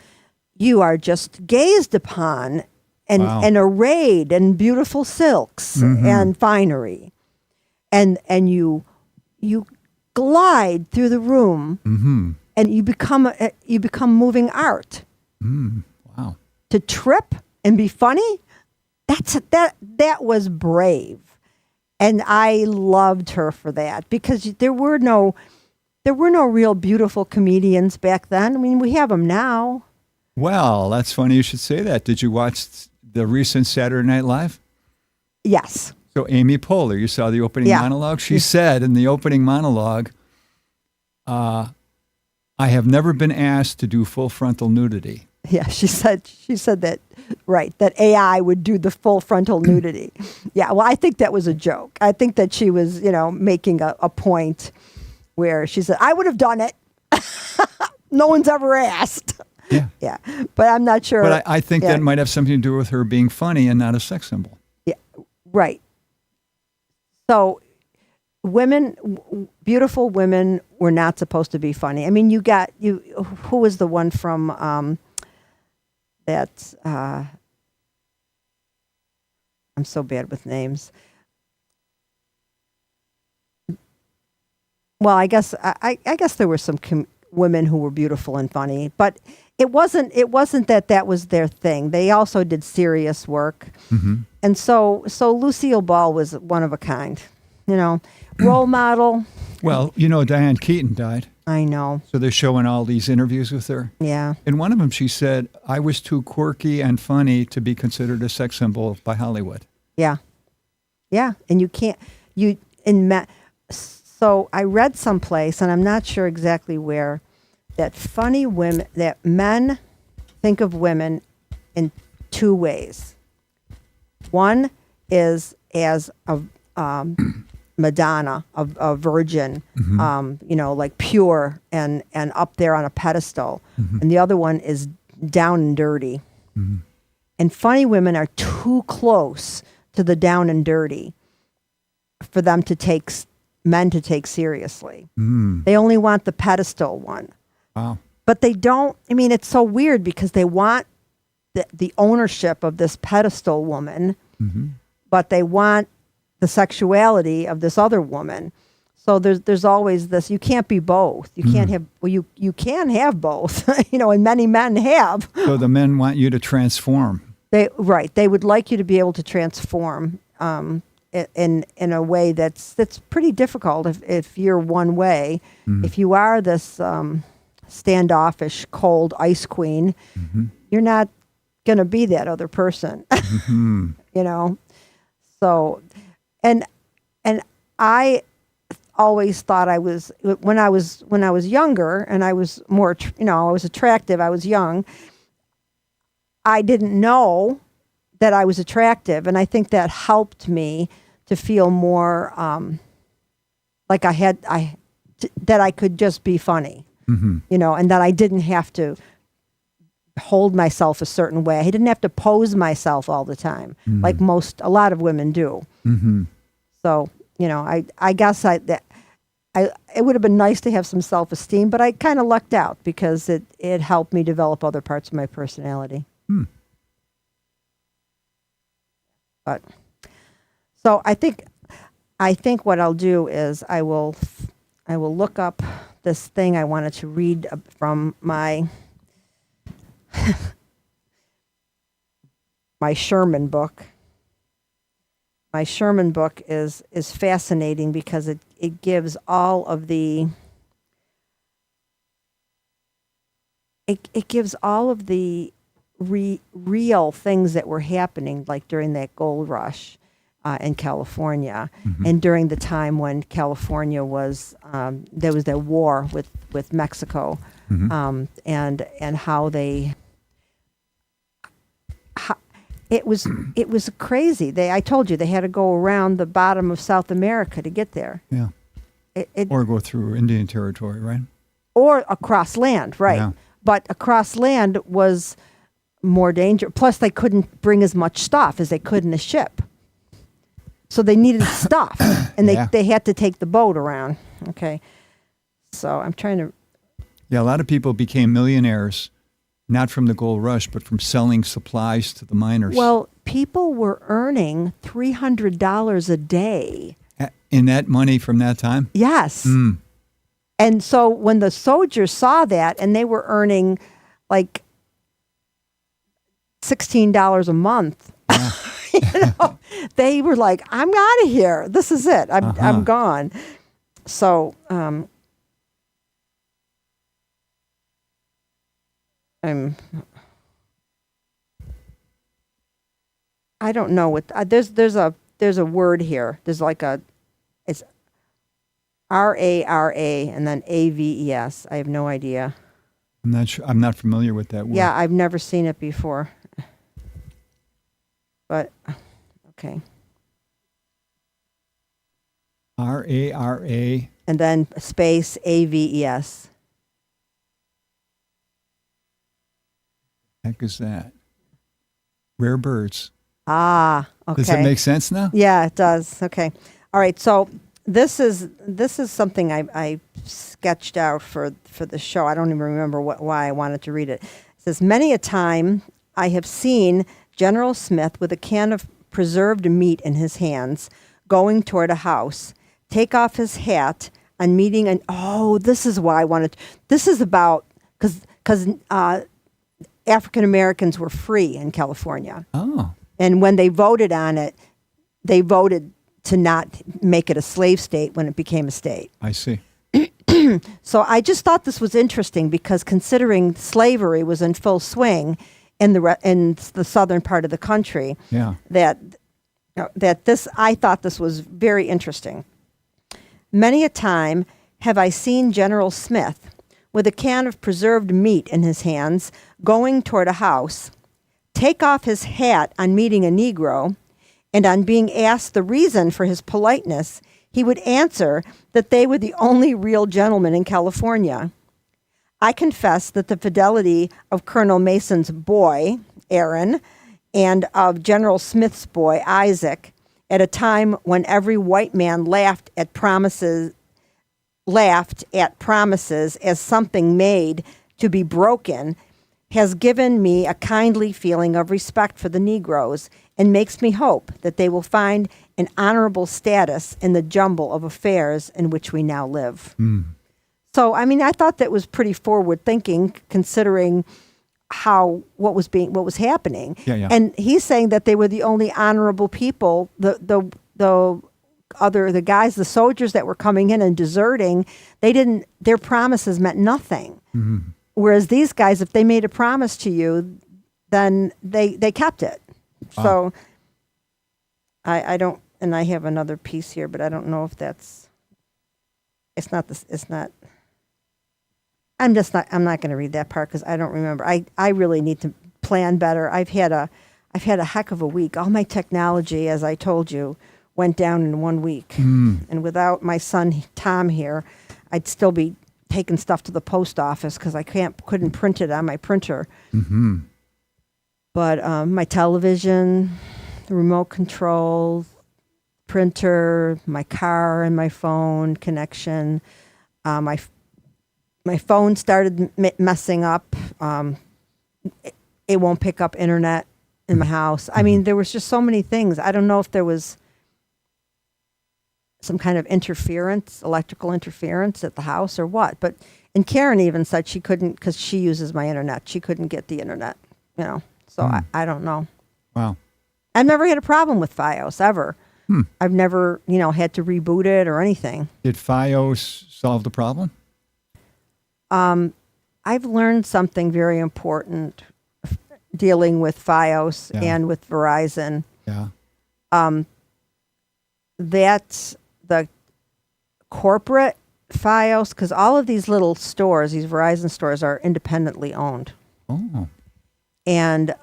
[SPEAKER 1] You are just gazed upon and,
[SPEAKER 2] Wow.
[SPEAKER 1] and arrayed in beautiful silks and finery. And you glide through the room and you become moving art.
[SPEAKER 2] Wow.
[SPEAKER 1] To trip and be funny, that was brave. And I loved her for that because there were no real beautiful comedians back then. I mean, we have them now.
[SPEAKER 2] Well, that's funny you should say that. Did you watch the recent Saturday Night Live?
[SPEAKER 1] Yes.
[SPEAKER 2] So Amy Poehler, you saw the opening
[SPEAKER 1] Yeah.
[SPEAKER 2] monologue? She said in the opening monologue, I have never been asked to do full frontal nudity.
[SPEAKER 1] Yeah, she said that, right, that AI would do the full frontal nudity. Yeah, well, I think that was a joke. I think that she was, making a point where she said, I would have done it. No one's ever asked.
[SPEAKER 2] Yeah.
[SPEAKER 1] Yeah, but I'm not sure.
[SPEAKER 2] But I think
[SPEAKER 1] Yeah.
[SPEAKER 2] that might have something to do with her being funny and not a sex symbol.
[SPEAKER 1] Yeah, right. So beautiful women were not supposed to be funny. I mean, who was the one from that, I'm so bad with names. Well, I guess there were some women who were beautiful and funny, but it wasn't that was their thing. They also did serious work. And so Lucille Ball was one of a kind, role model.
[SPEAKER 2] Well, Diane Keaton died.
[SPEAKER 1] I know.
[SPEAKER 2] So they're showing all these interviews with her.
[SPEAKER 1] Yeah.
[SPEAKER 2] In one of them, she said, I was too quirky and funny to be considered a sex symbol by Hollywood.
[SPEAKER 1] Yeah. Yeah. And so I read someplace, and I'm not sure exactly where, that men think of women in two ways. One is as a Madonna, a virgin, like pure and up there on a pedestal. And the other one is down and dirty. And funny women are too close to the down and dirty for them men to take seriously. They only want the pedestal one.
[SPEAKER 2] Wow.
[SPEAKER 1] But they don't, I mean, it's so weird because they want the ownership of this pedestal woman, but they want the sexuality of this other woman. So there's always this, you can't be both. You can't have, well, you can have both, and many men have.
[SPEAKER 2] So the men want you to transform.
[SPEAKER 1] They would like you to be able to transform in a way that's pretty difficult if you're one way. If you are this standoffish, cold ice queen, you're not going to be that other person. So, and I always thought I was, when I was younger and I was more, I was attractive, I was young, I didn't know that I was attractive. And I think that helped me to feel more like that I could just be funny, and that I didn't have to hold myself a certain way. I didn't have to pose myself all the time, like a lot of women do. So, I guess it would have been nice to have some self-esteem, but I kind of lucked out because it helped me develop other parts of my personality. But so I think what I'll do is I will look up this thing I wanted to read from my my Sherman book. My Sherman book is fascinating because it gives all of the real things that were happening, like during that gold rush in California, and during the time when California was there was that war with Mexico, and how it was crazy. I told you they had to go around the bottom of South America to get there.
[SPEAKER 2] Yeah. Or go through Indian territory, right?
[SPEAKER 1] Or across land, right?
[SPEAKER 2] Yeah.
[SPEAKER 1] But across land was more dangerous. Plus, they couldn't bring as much stuff as they could in a ship. So they needed stuff, and they had to take the boat around. Okay. So I'm trying to...
[SPEAKER 2] Yeah, a lot of people became millionaires, not from the gold rush, but from selling supplies to the miners.
[SPEAKER 1] Well, people were earning $300 a day.
[SPEAKER 2] In that money from that time?
[SPEAKER 1] Yes. And so when the soldiers saw that, and they were earning like $16 a month, they were like, "I'm out of here. This is it. I'm gone." So I don't know what there's a word here. There's like it's RARA and then AVES. I have no idea.
[SPEAKER 2] I'm not sure. I'm not familiar with that word.
[SPEAKER 1] Yeah, I've never seen it before. But okay.
[SPEAKER 2] RARA.
[SPEAKER 1] And then space AVES.
[SPEAKER 2] Heck is that? Rare birds.
[SPEAKER 1] Ah, okay.
[SPEAKER 2] Does that make sense now?
[SPEAKER 1] Yeah, it does. Okay. All right. So this is something I sketched out for the show. I don't even remember why I wanted to read it. It says, "Many a time I have seen General Smith with a can of preserved meat in his hands going toward a house, take off his hat on meeting this is why I wanted, this is about, because African Americans were free in California.
[SPEAKER 2] Oh.
[SPEAKER 1] And when they voted on it, they voted to not make it a slave state when it became a state.
[SPEAKER 2] I see.
[SPEAKER 1] So I just thought this was interesting because considering slavery was in full swing in the southern part of the country, that I thought this was very interesting. "Many a time have I seen General Smith with a can of preserved meat in his hands going toward a house, take off his hat on meeting a Negro, and on being asked the reason for his politeness, he would answer that they were the only real gentlemen in California. I confess that the fidelity of Colonel Mason's boy, Aaron, and of General Smith's boy, Isaac, at a time when every white man laughed at promises as something made to be broken has given me a kindly feeling of respect for the Negroes and makes me hope that they will find an honorable status in the jumble of affairs in which we now live. So, I mean, I thought that was pretty forward thinking, considering what was happening.
[SPEAKER 2] Yeah.
[SPEAKER 1] And he's saying that they were the only honorable people. The guys, the soldiers that were coming in and deserting, their promises meant nothing. Whereas these guys, if they made a promise to you, then they kept it.
[SPEAKER 2] Wow.
[SPEAKER 1] So I don't, and I have another piece here, but I don't know if I'm not going to read that part because I don't remember. I really need to plan better. I've had a heck of a week. All my technology, as I told you, went down in 1 week. And without my son Tom here, I'd still be taking stuff to the post office because I couldn't print it on my printer. But my television, the remote control, printer, my car and my phone connection, my phone started messing up. It won't pick up internet in my house. I mean, there was just so many things. I don't know if there was some kind of electrical interference at the house or what. And Karen even said she couldn't, because she uses my internet. She couldn't get the internet, So I don't know.
[SPEAKER 2] Wow.
[SPEAKER 1] I've never had a problem with FiOS ever. I've never, had to reboot it or anything.
[SPEAKER 2] Did FiOS solve the problem?
[SPEAKER 1] I've learned something very important dealing with FiOS and with Verizon.
[SPEAKER 2] Yeah.
[SPEAKER 1] That's the corporate FiOS, because all of these little stores, these Verizon stores, are independently owned.
[SPEAKER 2] Oh.
[SPEAKER 1] And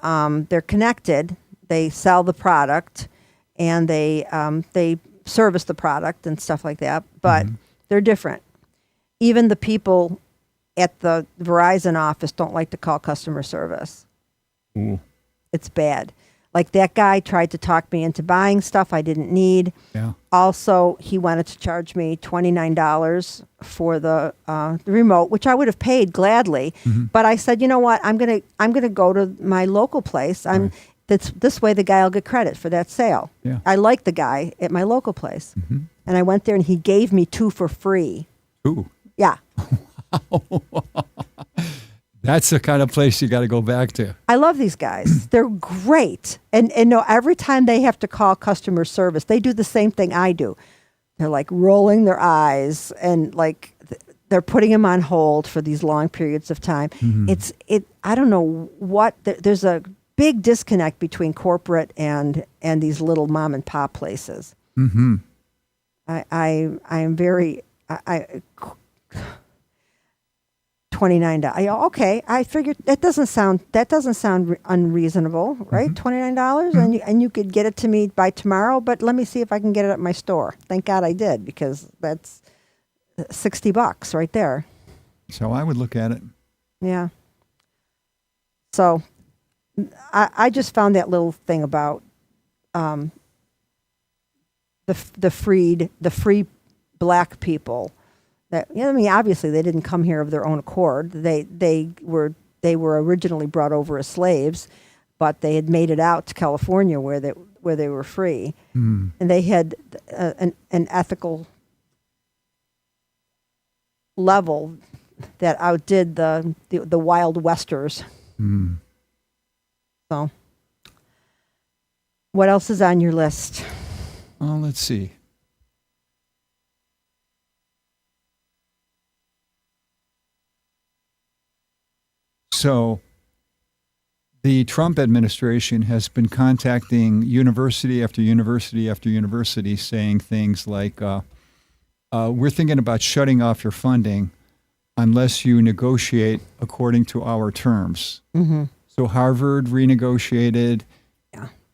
[SPEAKER 1] they're connected. They sell the product, and they service the product and stuff like that. But they're different. Even the people at the Verizon office don't like to call customer service.
[SPEAKER 2] Ooh.
[SPEAKER 1] It's bad. Like that guy tried to talk me into buying stuff I didn't need.
[SPEAKER 2] Yeah.
[SPEAKER 1] Also, he wanted to charge me $29 for the remote, which I would have paid gladly. But I said, you know what? I'm gonna go to my local place. This way the guy will get credit for that sale.
[SPEAKER 2] Yeah.
[SPEAKER 1] I like the guy at my local place, and I went there and he gave me 2 for free.
[SPEAKER 2] Ooh.
[SPEAKER 1] Yeah.
[SPEAKER 2] That's the kind of place you got to go back to.
[SPEAKER 1] I love these guys. They're great. And no, every time they have to call customer service, they do the same thing I do. They're like rolling their eyes and like they're putting them on hold for these long periods of time. I don't know what, there's a big disconnect between corporate and these little mom and pop places. I am very, $29. Okay, I figured that doesn't sound unreasonable, right? $29, and you could get it to me by tomorrow. But let me see if I can get it at my store. Thank God I did, because that's $60 right there.
[SPEAKER 2] So I would look at it.
[SPEAKER 1] Yeah. So I just found that little thing about the free black people. That, I mean, obviously they didn't come here of their own accord. They were originally brought over as slaves, but they had made it out to California where they were free, and they had an ethical level that outdid the Wild Westers. So, what else is on your list?
[SPEAKER 2] Oh, let's see. So the Trump administration has been contacting university after university after university saying things like, we're thinking about shutting off your funding unless you negotiate according to our terms. So Harvard renegotiated,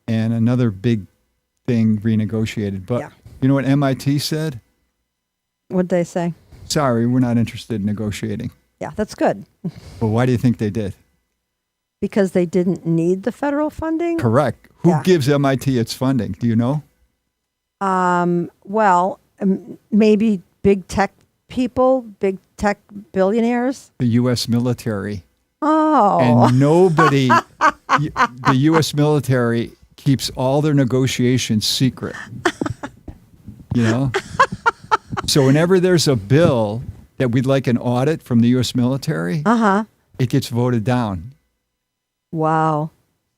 [SPEAKER 2] and another big thing renegotiated. But you know what MIT said?
[SPEAKER 1] What'd they say?
[SPEAKER 2] Sorry, we're not interested in negotiating.
[SPEAKER 1] Yeah, that's good.
[SPEAKER 2] Well, why do you think they did?
[SPEAKER 1] Because they didn't need the federal funding?
[SPEAKER 2] Correct. Who gives MIT its funding? Do you know?
[SPEAKER 1] Well, maybe big tech people, big tech billionaires?
[SPEAKER 2] The U.S. military.
[SPEAKER 1] Oh,
[SPEAKER 2] And nobody, the U.S. military keeps all their negotiations secret. You know? So whenever there's a bill that we'd like an audit from the U.S. military, it gets voted down.
[SPEAKER 1] Wow.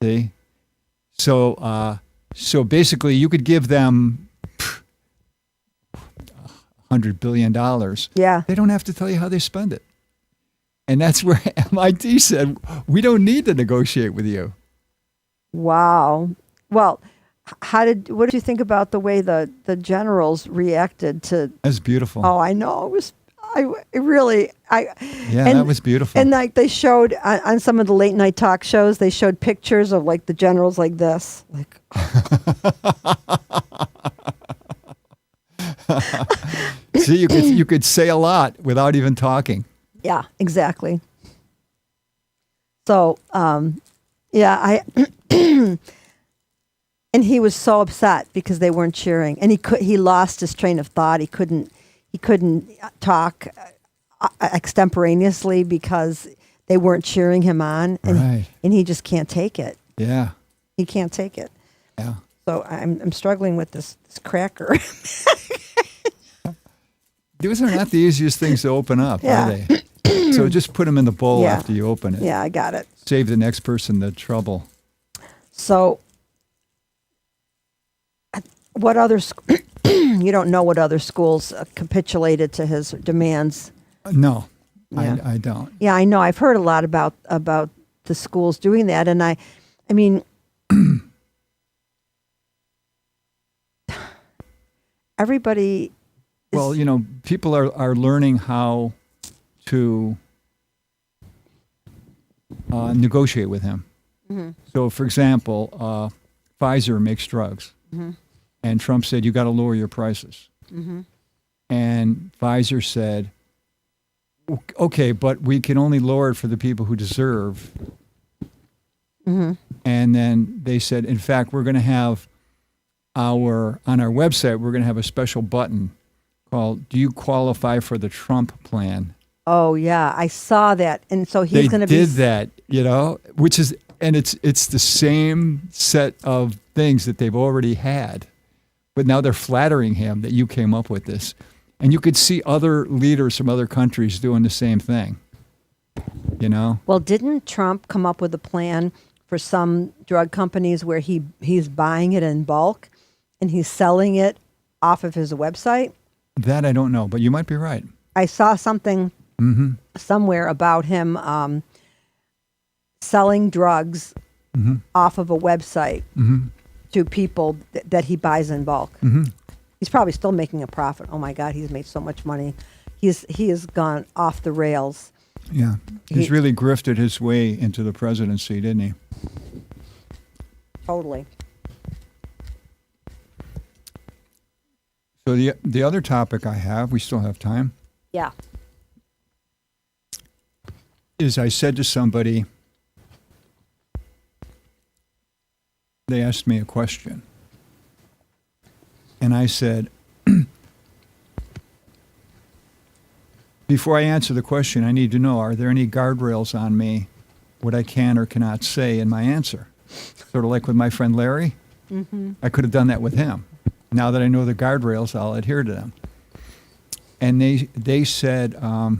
[SPEAKER 2] See? So basically you could give them $100 billion.
[SPEAKER 1] Yeah.
[SPEAKER 2] They don't have to tell you how they spend it. And that's where MIT said, we don't need to negotiate with you.
[SPEAKER 1] Wow. Well, what did you think about the way the generals reacted to?
[SPEAKER 2] That's beautiful.
[SPEAKER 1] Oh, I know.
[SPEAKER 2] That was beautiful.
[SPEAKER 1] And like they showed on some of the late night talk shows, they showed pictures of like the generals like this, like.
[SPEAKER 2] See, you could say a lot without even talking.
[SPEAKER 1] Yeah, exactly. So, yeah, and he was so upset because they weren't cheering, and he lost his train of thought. He couldn't talk extemporaneously because they weren't cheering him on, and
[SPEAKER 2] Right.
[SPEAKER 1] and he just can't take it.
[SPEAKER 2] Yeah.
[SPEAKER 1] He can't take it.
[SPEAKER 2] Yeah.
[SPEAKER 1] So I'm struggling with this cracker.
[SPEAKER 2] Those are not the easiest things to open up,
[SPEAKER 1] Yeah.
[SPEAKER 2] are they? So just put them in the bowl
[SPEAKER 1] Yeah.
[SPEAKER 2] after you open it.
[SPEAKER 1] Yeah, I got it.
[SPEAKER 2] Save the next person the trouble.
[SPEAKER 1] So, what other? You don't know what other schools capitulated to his demands?
[SPEAKER 2] No,
[SPEAKER 1] Yeah.
[SPEAKER 2] I don't.
[SPEAKER 1] Yeah, I know. I've heard a lot about the schools doing that, and I mean, everybody.
[SPEAKER 2] Well, people are learning how to negotiate with him.
[SPEAKER 1] Mm-hmm.
[SPEAKER 2] So, for example, Pfizer makes drugs, and Trump said, you got to lower your prices.
[SPEAKER 1] Mm-hmm.
[SPEAKER 2] And Pfizer said, okay, but we can only lower it for the people who deserve.
[SPEAKER 1] Mm-hmm.
[SPEAKER 2] And then they said, in fact, we're going to have on our website, we're going to have a special button called, do you qualify for the Trump plan?
[SPEAKER 1] Oh yeah, I saw that, and so he's going to be.
[SPEAKER 2] They did that, which is, and it's the same set of things that they've already had, but now they're flattering him that you came up with this, and you could see other leaders from other countries doing the same thing.
[SPEAKER 1] Well, didn't Trump come up with a plan for some drug companies where he's buying it in bulk, and he's selling it off of his website?
[SPEAKER 2] That I don't know, but you might be right.
[SPEAKER 1] I saw something somewhere about him selling drugs off of a website to people that he buys in bulk. He's probably still making a profit. Oh my God, he's made so much money. He has gone off the rails.
[SPEAKER 2] Yeah, he's really grifted his way into the presidency, didn't he?
[SPEAKER 1] Totally.
[SPEAKER 2] So the other topic I have, we still have time,
[SPEAKER 1] Yeah.
[SPEAKER 2] is I said to somebody, they asked me a question. And I said, before I answer the question, I need to know, are there any guardrails on me, what I can or cannot say in my answer? Sort of like with my friend Larry. I could have done that with him. Now that I know the guardrails, I'll adhere to them. And they said to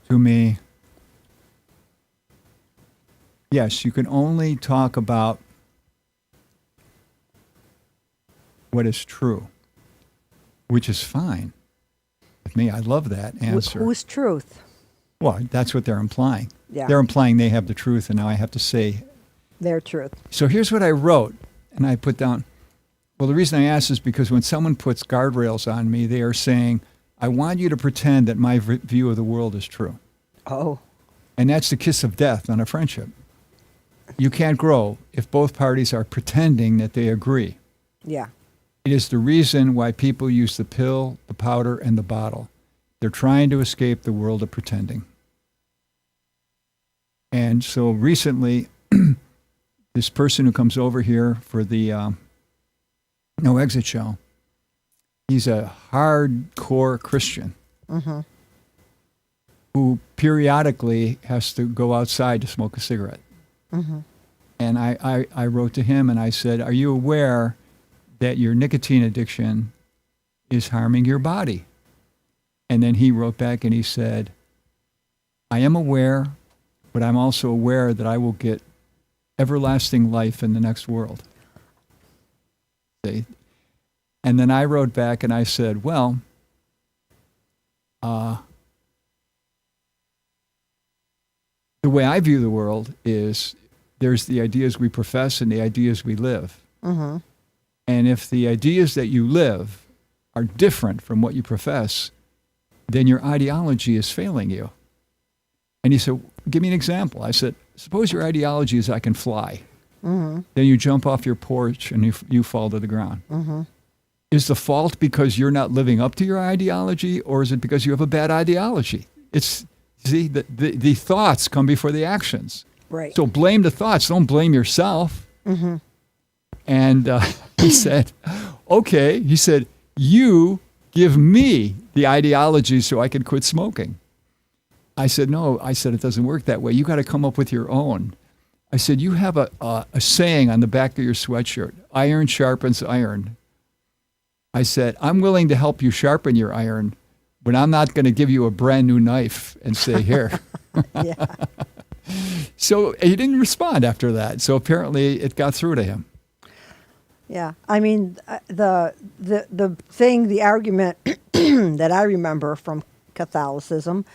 [SPEAKER 2] me, yes, you can only talk about what is true, which is fine with me. I love that answer.
[SPEAKER 1] Whose truth?
[SPEAKER 2] Well, that's what they're implying.
[SPEAKER 1] Yeah.
[SPEAKER 2] They're implying they have the truth, and now I have to say.
[SPEAKER 1] Their truth.
[SPEAKER 2] So here's what I wrote, and I put down. Well, the reason I asked is because when someone puts guardrails on me, they are saying, I want you to pretend that my view of the world is true.
[SPEAKER 1] Oh.
[SPEAKER 2] And that's the kiss of death on a friendship. You can't grow if both parties are pretending that they agree.
[SPEAKER 1] Yeah.
[SPEAKER 2] It is the reason why people use the pill, the powder, and the bottle. They're trying to escape the world of pretending. And so recently, this person who comes over here for the No Exit show He's a hardcore Christian who periodically has to go outside to smoke a cigarette. And I wrote to him and I said, are you aware that your nicotine addiction is harming your body? And then he wrote back and he said, I am aware, but I'm also aware that I will get everlasting life in the next world. See? And then I wrote back and I said, well, the way I view the world is there's the ideas we profess and the ideas we live. And if the ideas that you live are different from what you profess, then your ideology is failing you. And he said, give me an example. I said, suppose your ideology is I can fly. Then you jump off your porch and you fall to the ground. Is the fault because you're not living up to your ideology, or is it because you have a bad ideology? It's, see, the thoughts come before the actions.
[SPEAKER 1] Right.
[SPEAKER 2] So blame the thoughts. Don't blame yourself. And he said, okay. He said, you give me the ideology so I can quit smoking. I said, no. I said, it doesn't work that way. You got to come up with your own. I said, you have a saying on the back of your sweatshirt, iron sharpens iron. I said, I'm willing to help you sharpen your iron, but I'm not going to give you a brand new knife and say, here.
[SPEAKER 1] Yeah.
[SPEAKER 2] So he didn't respond after that. So apparently it got through to him.
[SPEAKER 1] Yeah. I mean, the argument that I remember from Catholicism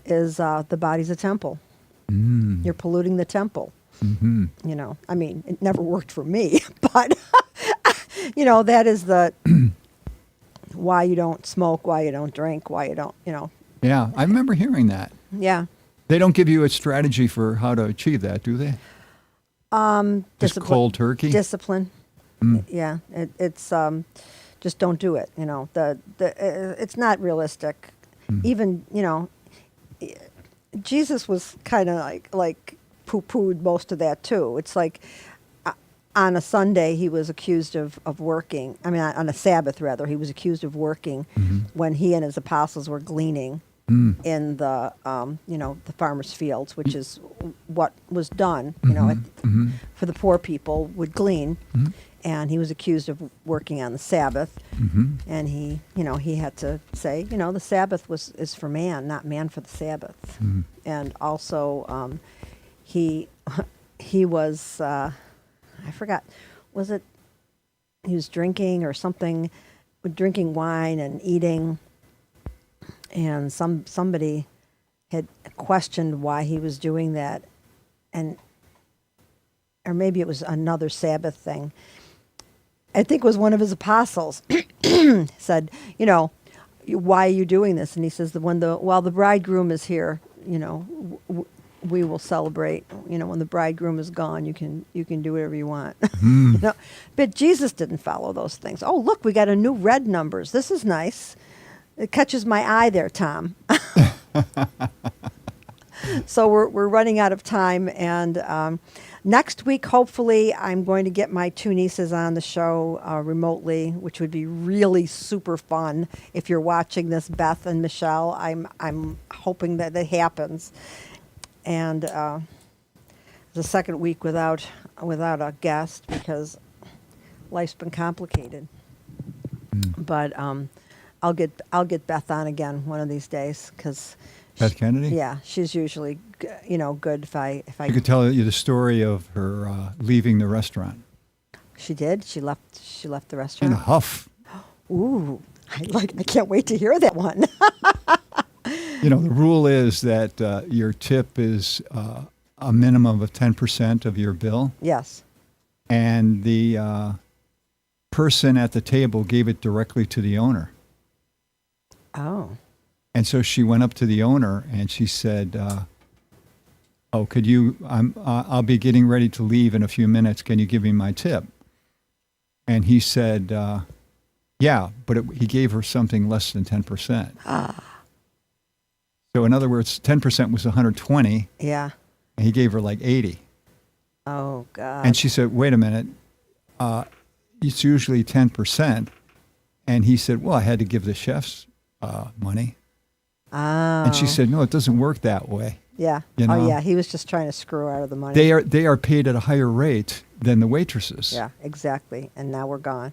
[SPEAKER 1] is the body's a temple. You're polluting the temple. You know, I mean, it never worked for me, but, you know, that is the why you don't smoke, why you don't drink, why you don't, you know.
[SPEAKER 2] Yeah, I remember hearing that.
[SPEAKER 1] Yeah.
[SPEAKER 2] They don't give you a strategy for how to achieve that, do they? Just cold turkey?
[SPEAKER 1] Discipline. Yeah, it's just don't do it. You know, it's not realistic. Even, you know, Jesus was kind of like poo-pooed most of that too. It's like on a Sunday he was accused of working. I mean, on a Sabbath rather, he was accused of working when he and his apostles were gleaning in the you know, the farmers' fields, which is what was done. You know, for the poor people would glean. And he was accused of working on the Sabbath, and he, you know, he had to say, you know, the Sabbath is for man, not man for the Sabbath. And also, he was, I forgot, was it he was drinking or something, drinking wine and eating, and somebody had questioned why he was doing that, and or maybe it was another Sabbath thing. I think it was one of his apostles said, you know, why are you doing this? And he says, while the bridegroom is here, you know, we will celebrate. You know, when the bridegroom is gone, you can do whatever you want. You know? But Jesus didn't follow those things. Oh, look, we got a new red numbers. This is nice. It catches my eye there, Tom. So we're running out of time, and next week, hopefully, I'm going to get my two nieces on the show remotely, which would be really super fun. If you're watching this, Beth and Michelle, I'm hoping that happens. And the second week without a guest because life's been complicated. But I'll get Beth on again one of these days because.
[SPEAKER 2] Beth Kennedy?
[SPEAKER 1] Yeah, she's usually, you know, good if I.
[SPEAKER 2] You could tell you the story of her leaving the restaurant.
[SPEAKER 1] She did. She left the
[SPEAKER 2] In
[SPEAKER 1] restaurant.
[SPEAKER 2] a huff.
[SPEAKER 1] Ooh, I can't wait to hear that one.
[SPEAKER 2] You know, the rule is that your tip is a minimum of 10% of your bill,
[SPEAKER 1] Yes.
[SPEAKER 2] and the person at the table gave it directly to the owner.
[SPEAKER 1] Oh.
[SPEAKER 2] And so she went up to the owner and she said, "Oh, could you? I'll be getting ready to leave in a few minutes. Can you give me my tip?" And he said, "Yeah," but he gave her something less than 10%. So in other words, 10% was 120,
[SPEAKER 1] Yeah.
[SPEAKER 2] and he gave her like 80.
[SPEAKER 1] Oh God.
[SPEAKER 2] And she said, "Wait a minute. It's usually 10%." And he said, well, I had to give the chefs money.
[SPEAKER 1] Oh.
[SPEAKER 2] And she said, no, it doesn't work that way.
[SPEAKER 1] Yeah.
[SPEAKER 2] You know?
[SPEAKER 1] Oh, yeah. He was just trying to screw out of the money.
[SPEAKER 2] They are paid at a higher rate than the waitresses.
[SPEAKER 1] Yeah, exactly. And now we're gone.